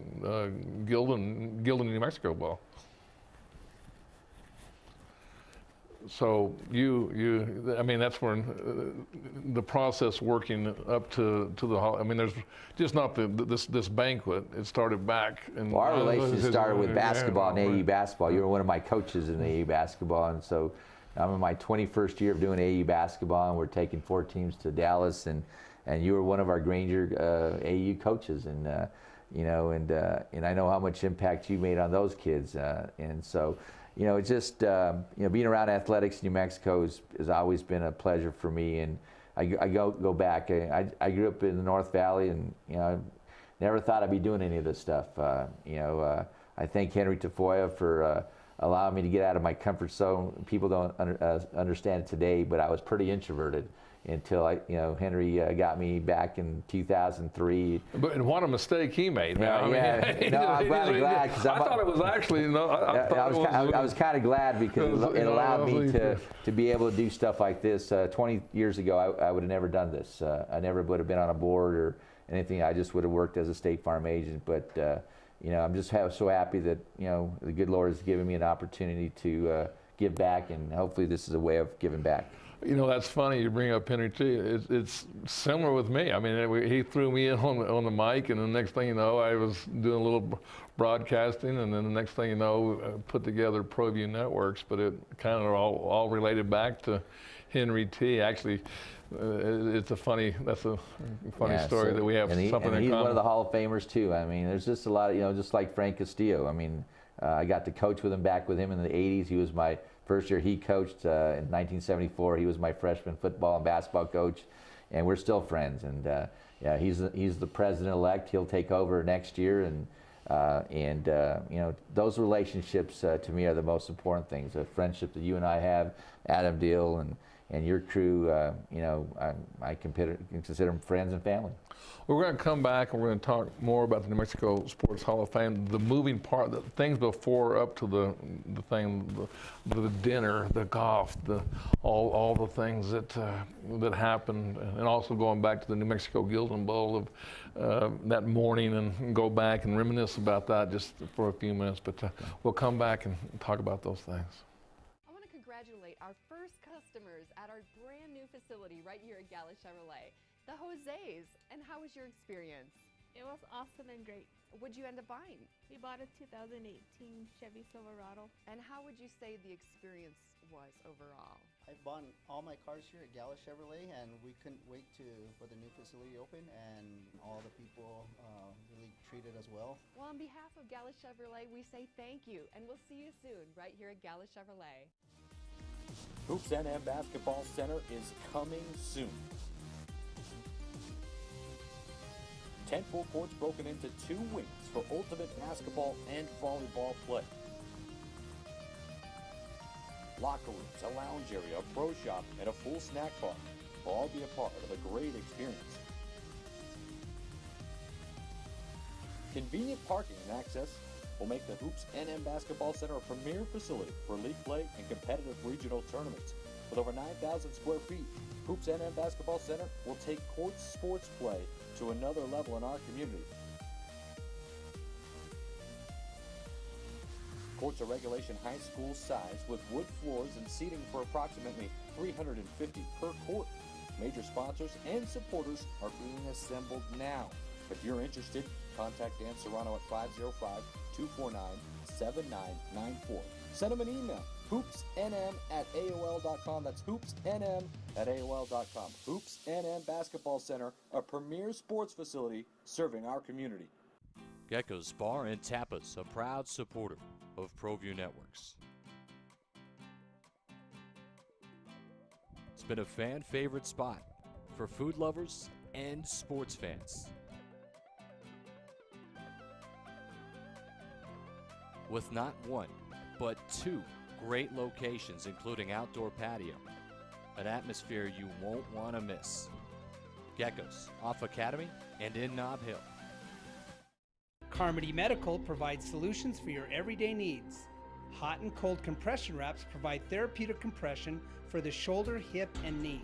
Gildan New Mexico Ball. So I mean, that's when the process working up to the. I mean, there's just not this banquet. It started back. And our relationship started with basketball and AAU basketball. You were one of my coaches in AAU basketball, and so I'm in my 21st year of doing AAU basketball, and we're taking 4 teams to Dallas, and you were one of our Granger AAU coaches, and you know, and I know how much impact you made on those kids, and so. You know, it's just, you know, being around athletics in New Mexico has always been a pleasure for me. And I go back. I grew up in the North Valley, and, you know, I never thought I'd be doing any of this stuff. You know, I thank Henry Tafoya for allowing me to get out of my comfort zone. People don't understand it today, but I was pretty introverted until Henry got me back in 2003. But what a mistake he made, man. Yeah, no, I'm glad because I thought it was actually I was kind of glad because it allowed me to be able to do stuff like this. 20 years ago, I would have never done this. I never would have been on a board or anything. I just would have worked as a State Farm agent. But you know, I'm just so happy that the good Lord has given me an opportunity to give back, and hopefully this is a way of giving back. You know, that's funny you bring up Henry T. It's similar with me. I mean, he threw me in on the mic, and the next thing you know, I was doing a little broadcasting, and then the next thing you know, put together Proview Networks. But it kind of all related back to Henry T. Actually, it's a funny story that we have something in common. He's one of the Hall of Famers too. I mean, there's just a lot of, just like Frank Castillo. I mean, I got to coach with him back with him in the 80s. He was my first year he coached in 1974. He was my freshman football and basketball coach, and we're still friends. And yeah, he's the president-elect. He'll take over next year, and those relationships to me are the most important things. The friendship that you and I have, Adam Deal and your crew, I consider them friends and family. We're going to come back and we're going to talk more about the New Mexico Sports Hall of Fame, the moving part, the things before up to the thing, the dinner, the golf, all the things that happened, and also going back to the New Mexico Gildan Bowl of that morning and go back and reminisce about that just for a few minutes. But we'll come back and talk about those things. I want to congratulate our first customers at our brand new facility right here at Gala Chevrolet. The Jose's. And how was your experience? It was awesome and great. What'd you end up buying? We bought a 2018 Chevy Silverado. And how would you say the experience was overall? I bought all my cars here at Gala Chevrolet, and we couldn't wait for the new facility open, and all the people really treated us well. Well, on behalf of Gala Chevrolet, we say thank you, and we'll see you soon right here at Gala Chevrolet. Hoops N.M. Basketball Center is coming soon. 10 full courts broken into 2 wings for ultimate basketball and volleyball play. Locker rooms, a lounge area, a pro shop, and a full snack bar will all be a part of a great experience. Convenient parking and access will make the Hoops NM Basketball Center a premier facility for league play and competitive regional tournaments. With over 9,000 square feet, Hoops NM Basketball Center will take court sports play to another level in our community. Courts are regulation high school size with wood floors and seating for approximately 350 per court. Major sponsors and supporters are being assembled now. If you're interested, contact Dan Serrano at 505-249-7994. Send him an email, hoopsnm@aol.com. That's hoopsnm@aol.com. Hoops NM Basketball Center, a premier sports facility serving our community. Gecko's Bar and Tapas, a proud supporter of Proview Networks. It's been a fan favorite spot for food lovers and sports fans. With not one, but two great locations, including outdoor patio, an atmosphere you won't want to miss. Gecko's, off Academy and in Nob Hill. Carmody Medical provides solutions for your everyday needs. Hot and cold compression wraps provide therapeutic compression for the shoulder, hip, and knee.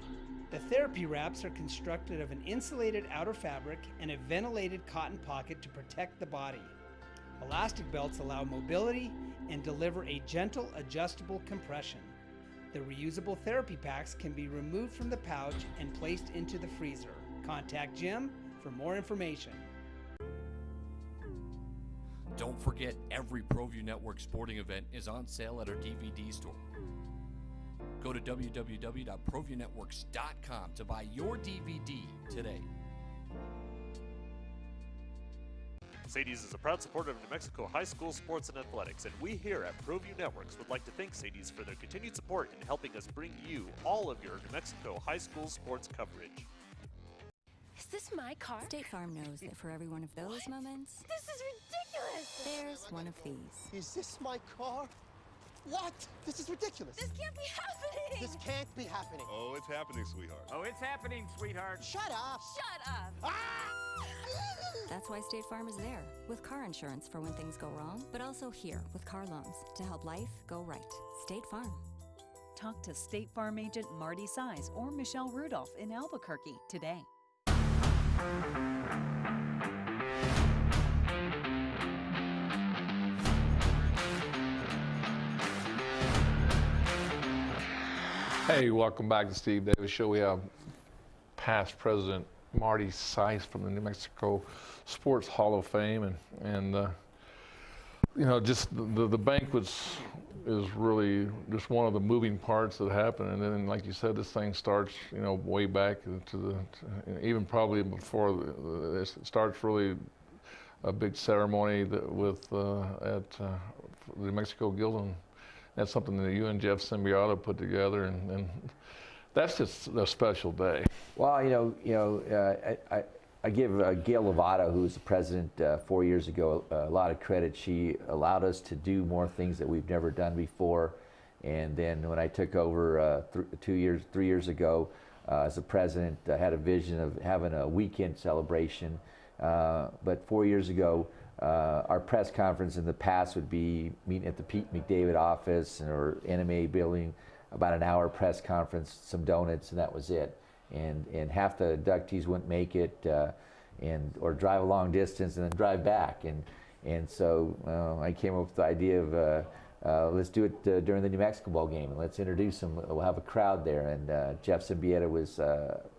The therapy wraps are constructed of an insulated outer fabric and a ventilated cotton pocket to protect the body. Elastic belts allow mobility and deliver a gentle, adjustable compression. The reusable therapy packs can be removed from the pouch and placed into the freezer. Contact Jim for more information. Don't forget, every Proview Network sporting event is on sale at our DVD store. Go to www.proviewNetworks.com to buy your DVD today. Saiz is a proud supporter of New Mexico high school sports and athletics, and we here at Proview Networks would like to thank Saiz for their continued support in helping us bring you all of your New Mexico high school sports coverage. Is this my car? State Farm knows that for every one of those moments, This is ridiculous! there's one of these. Is this my car? What? This is ridiculous. This can't be happening! This can't be happening. Oh, it's happening, sweetheart. Oh, it's happening, sweetheart. Shut up! Shut up! That's why State Farm is there, with car insurance for when things go wrong, but also here with car loans to help life go right. State Farm. Talk to State Farm agent Marty Saiz or Michelle Rudolph in Albuquerque today. Hey, welcome back to Steve Davis Show. We have past President Marty Saiz from the New Mexico Sports Hall of Fame, and you know, just the banquets is really just one of the moving parts that happen. And then, like you said, this thing starts, you know, way back to even probably before it starts really a big ceremony with at the New Mexico Guild. And that's something that you and Jeff Symbiota put together, and that's just a special day. Well, I give Gail Lovato, who was the president 4 years ago, a lot of credit. She allowed us to do more things that we've never done before. And then when I took over 3 years ago as a president, I had a vision of having a weekend celebration. But 4 years ago, our press conference in the past would be meeting at the Pete McDavid office or NMA building, about an hour press conference, some donuts, and that was it. And half the inductees wouldn't make it, or drive a long distance and then drive back. And so I came up with the idea of let's do it during the New Mexico Bowl game, and let's introduce them. We'll have a crowd there. And Jeff Symbiota was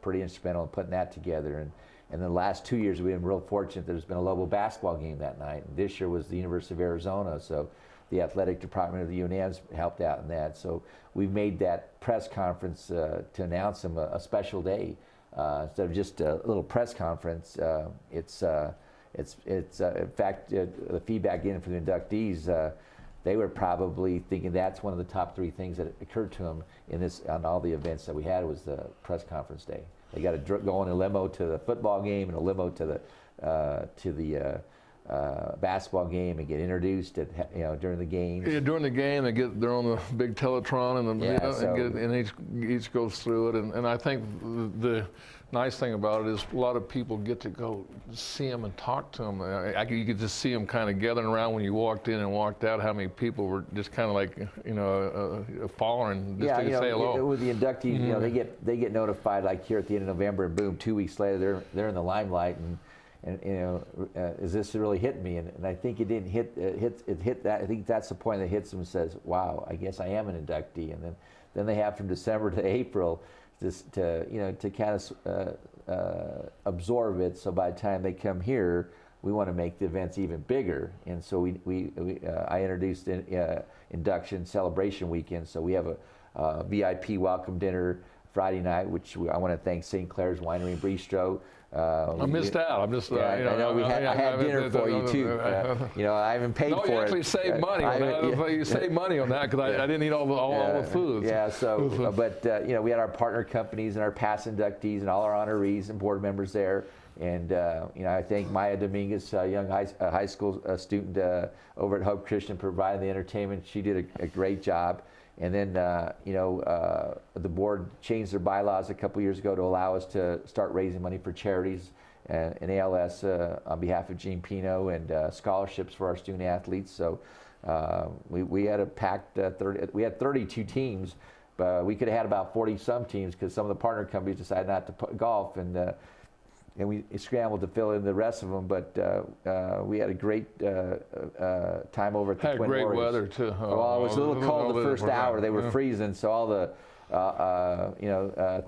pretty instrumental in putting that together. And the last 2 years we've been real fortunate. There's been a Lobo basketball game that night. And this year was the University of Arizona, so the athletic department of the UNM's helped out in that. So we've made that press conference to announce them a special day. Instead of just a little press conference, it's in fact, the feedback in from the inductees, they were probably thinking that's one of the top three things that occurred to them on all the events that we had was the press conference day. They got to go in a limo to the football game and a limo to the basketball game and get introduced at, during the games. Yeah, during the game, they're on the big Teletron and each goes through it. And I think the nice thing about it is a lot of people get to go see them and talk to them. You could just see them kind of gathering around when you walked in and walked out. How many people were just kind of like following just to say hello. With the inductees, they get notified like here at the end of November, and boom, 2 weeks later they're in the limelight and is this really hitting me? And I think it didn't hit that. I think that's the point that hits them and says, wow, I guess I am an inductee. And then they have from December to April just to kind of absorb it. So by the time they come here, we want to make the events even bigger. And so I introduced induction celebration weekend. So we have a VIP welcome dinner Friday night, which I want to thank St. Clair's Winery and Bistro. I missed out. I'm just. I know I had dinner for you too. I haven't paid for it. No, you actually saved money on that. You saved money on that because I didn't eat all the food. Yeah. So, but we had our partner companies and our past inductees and all our honorees and board members there. And I thank Maya Dominguez, a young high school student over at Hope Christian, providing the entertainment. She did a great job. And then, the board changed their bylaws a couple years ago to allow us to start raising money for charities and ALS on behalf of Gene Pino and scholarships for our student athletes. So we had a packed we had 32 teams, but we could have had about 40-some teams because some of the partner companies decided not to put golf, and we scrambled to fill in the rest of them, but we had a great time over at the Twin Warriors. Had great weather too. Well, it was a little cold the first hour. They were freezing, so all the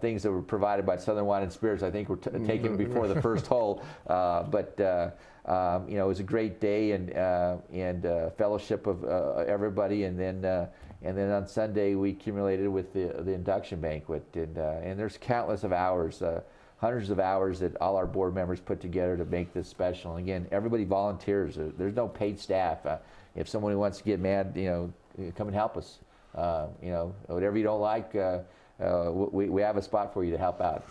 things that were provided by Southern Wine and Spirits, I think, were taken before the first hole. But it was a great day and fellowship of everybody, and then on Sunday we accumulated with the induction banquet, and there's countless of hours. Hundreds of hours that all our board members put together to make this special. And again, everybody volunteers. There's no paid staff. If someone wants to get mad, come and help us. Whatever you don't like, we have a spot for you to help out.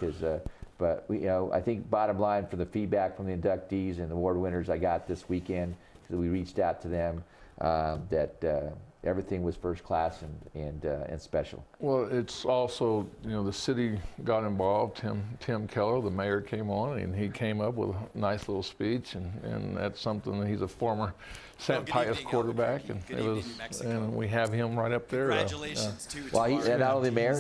But I think bottom line, for the feedback from the inductees and the award winners I got this weekend, because we reached out to them, that everything was first class and special. Well, it's also, the city got involved. Tim Keller, the mayor, came on, and he came up with a nice little speech, and that's something that he's a former St. Pius quarterback, and we have him right up there. Congratulations to well, he's not only the mayor,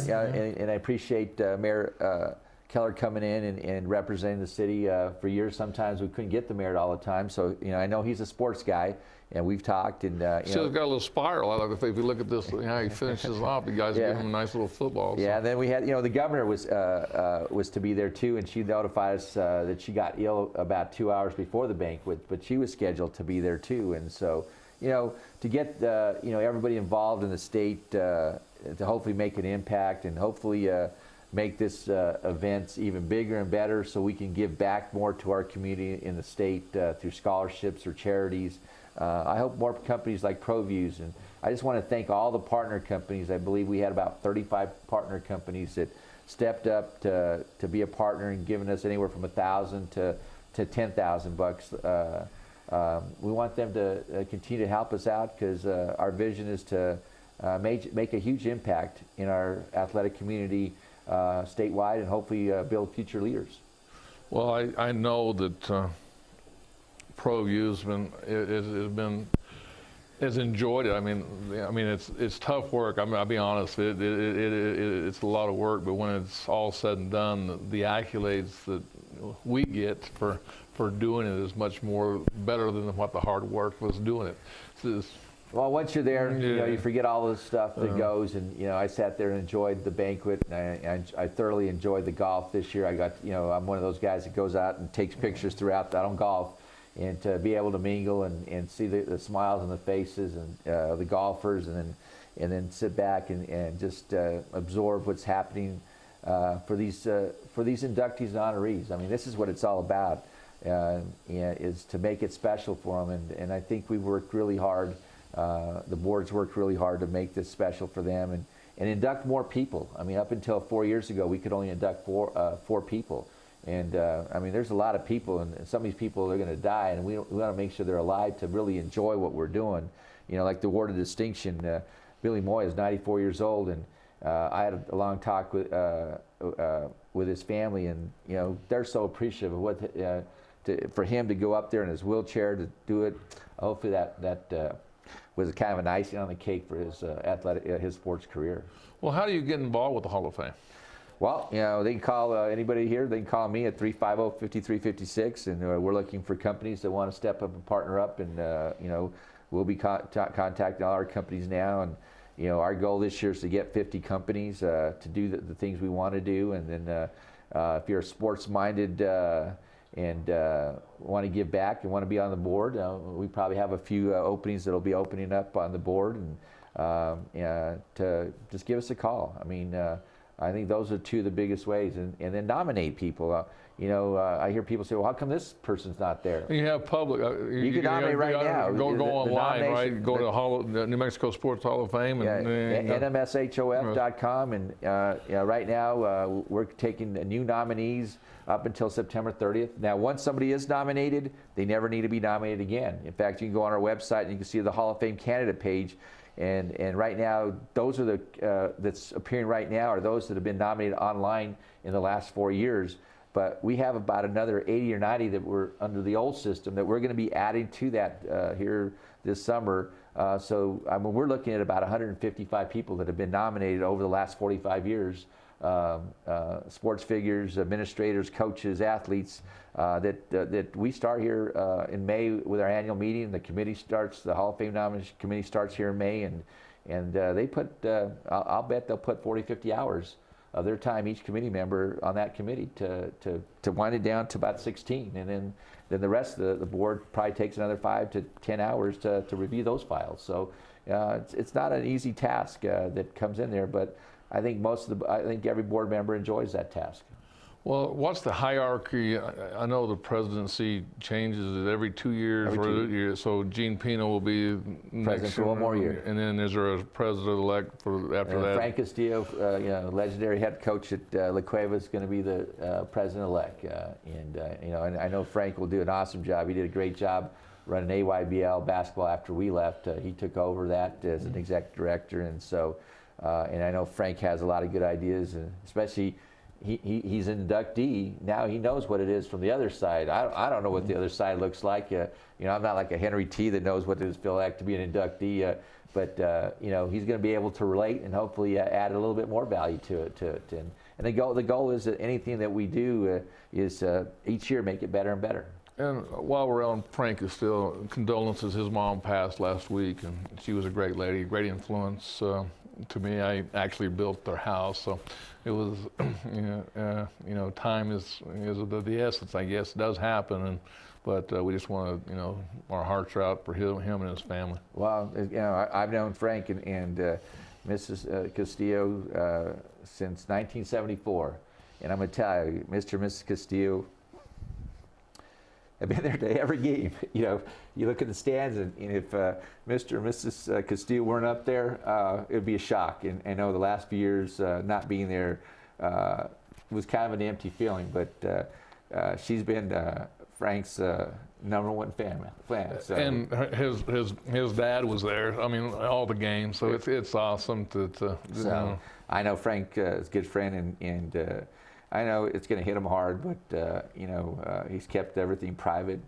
and I appreciate Mayor Keller coming in and representing the city for years. Sometimes we couldn't get the mayor all the time, so I know he's a sports guy. And we've talked, and still got a little spiral. If you look at this, how he finishes off, you guys give him a nice little football. Yeah, and then we had, the governor was to be there too, and she notified us that she got ill about 2 hours before the banquet, but she was scheduled to be there too. And so, to get everybody involved in the state to hopefully make an impact and hopefully make this events even bigger and better, so we can give back more to our community in the state through scholarships or charities. I hope more companies like Proview, and I just want to thank all the partner companies. I believe we had about 35 partner companies that stepped up to be a partner and given us anywhere from $1,000 to $10,000. We want them to continue to help us out, because our vision is to make a huge impact in our athletic community statewide, and hopefully build future leaders. Well, I know that Proview has enjoyed it. I mean, it's tough work. I'll be honest. It's a lot of work, but when it's all said and done, the accolades that we get for doing it is much more better than what the hard work was doing it. Well, once you're there, you forget all the stuff that goes, and I sat there and enjoyed the banquet, and I thoroughly enjoyed the golf this year. I'm one of those guys that goes out and takes pictures throughout. I don't golf. And to be able to mingle and see the smiles on the faces and the golfers, and then sit back and just absorb what's happening for these inductees and honorees. I mean, this is what it's all about, is to make it special for them. And I think we worked really hard. The boards worked really hard to make this special for them and induct more people. I mean, up until 4 years ago, we could only induct four people. And I mean, there's a lot of people, and some of these people are going to die, and we want to make sure they're alive to really enjoy what we're doing. You know, like the Award of Distinction, Billy Moy is 94 years old, and I had a long talk with his family, and you know, they're so appreciative of what for him to go up there in his wheelchair to do it. Hopefully that was kind of an icing on the cake for his his sports career. Well, how do you get involved with the Hall of Fame? Well, you know, they can call anybody here. They can call me at 350-5356, and we're looking for companies that want to step up and partner up. And you know, we'll be contacting all our companies now. And you know, our goal this year is to get 50 companies to do the things we want to do. And then if you're sports-minded and want to give back and want to be on the board, we probably have a few openings that'll be opening up on the board, and to just give us a call. I mean, I think those are two of the biggest ways, and then nominate people. You know, I hear people say, "Well, how come this person's not there?" You have public. You can nominate right now. Go online, right? Go to the New Mexico Sports Hall of Fame. And, NMSHOF.com, and right now we're taking new nominees up until September 30th. Now, once somebody is nominated, they never need to be nominated again. In fact, you can go on our website and you can see the Hall of Fame candidate page. And right now, those are the that's appearing right now are those that have been nominated online in the last 4 years. But we have about another 80 or 90 that were under the old system that we're going to be adding to that here this summer. So I mean, we're looking at about 155 people that have been nominated over the last 45 years. Sports figures, administrators, coaches, athletes. That we start here in May with our annual meeting. The committee starts. The Hall of Fame nomination committee starts here in May, and they put. I'll bet they'll put 40, 50 hours of their time, each committee member on that committee, to wind it down to about 16, and then the rest of the board probably takes another 5 to 10 hours to review those files. So it's not an easy task that comes in there, but I think I think every board member enjoys that task. Well, what's the hierarchy? I know the presidency changes it every 2 years. Every 2 years. So Gene Pino will be president for one more year. And then is there a president-elect for after that? Frank Castillo, legendary head coach at La Cueva, is going to be the president-elect. And I know Frank will do an awesome job. He did a great job running AYBL basketball after we left. He took over that as an executive director, and so and I know Frank has a lot of good ideas, and especially. He's an inductee. Now he knows what it is from the other side. I don't know what the other side looks like. I'm not like a Henry T that knows what it feels like to be an inductee. But he's going to be able to relate and hopefully add a little bit more value to it. And the goal is that anything that we do is each year make it better and better. And while we're on Frank Castillo, condolences. His mom passed last week, and she was a great lady, great influence. To me, I actually built their house, so it was, time is of the essence, I guess. It does happen, but we just want to, our hearts are out for him and his family. Well, I've known Frank and Mrs. Castillo since 1974, and I'm going to tell you, Mr. and Mrs. Castillo, I've been there to every game. You look at the stands, and if Mr. and Mrs. Castillo weren't up there, it would be a shock. And I know the last few years not being there was kind of an empty feeling. But she's been Frank's #1 fan. So. And his dad was there. I mean, all the games. So it's awesome to so I know Frank is a good friend, and I know it's going to hit him hard, but he's kept everything private,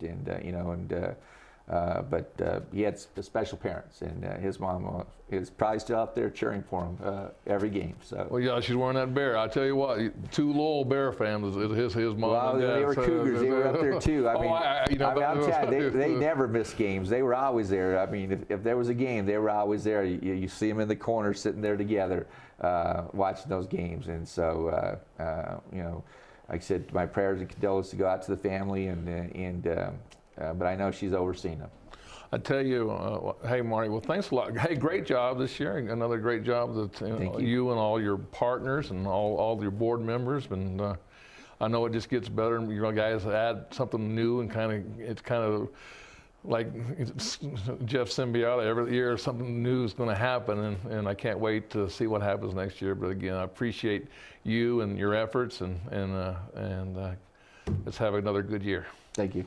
but he had special parents, and his mom is probably still out there cheering for him every game. So. Well, yeah, she's wearing that bear. I tell you what, 2 loyal Bear fans is his mom. Well, and dad. They were Cougars. They were up there too. I'm telling you, they never missed games. They were always there. I mean, if there was a game, they were always there. You see them in the corner, sitting there together, watching those games. And so, like I said, my prayers and condolences go out to the family, but I know she's overseeing them. I tell you, hey, Marty, well, thanks a lot. Hey, great job this year. Another great job that you and all your partners and all your board members. And I know it just gets better. And you guys add something new, and it's kind of like Jeff Symbiota, every year something new is going to happen, and I can't wait to see what happens next year. But again, I appreciate you and your efforts, and let's have another good year. Thank you.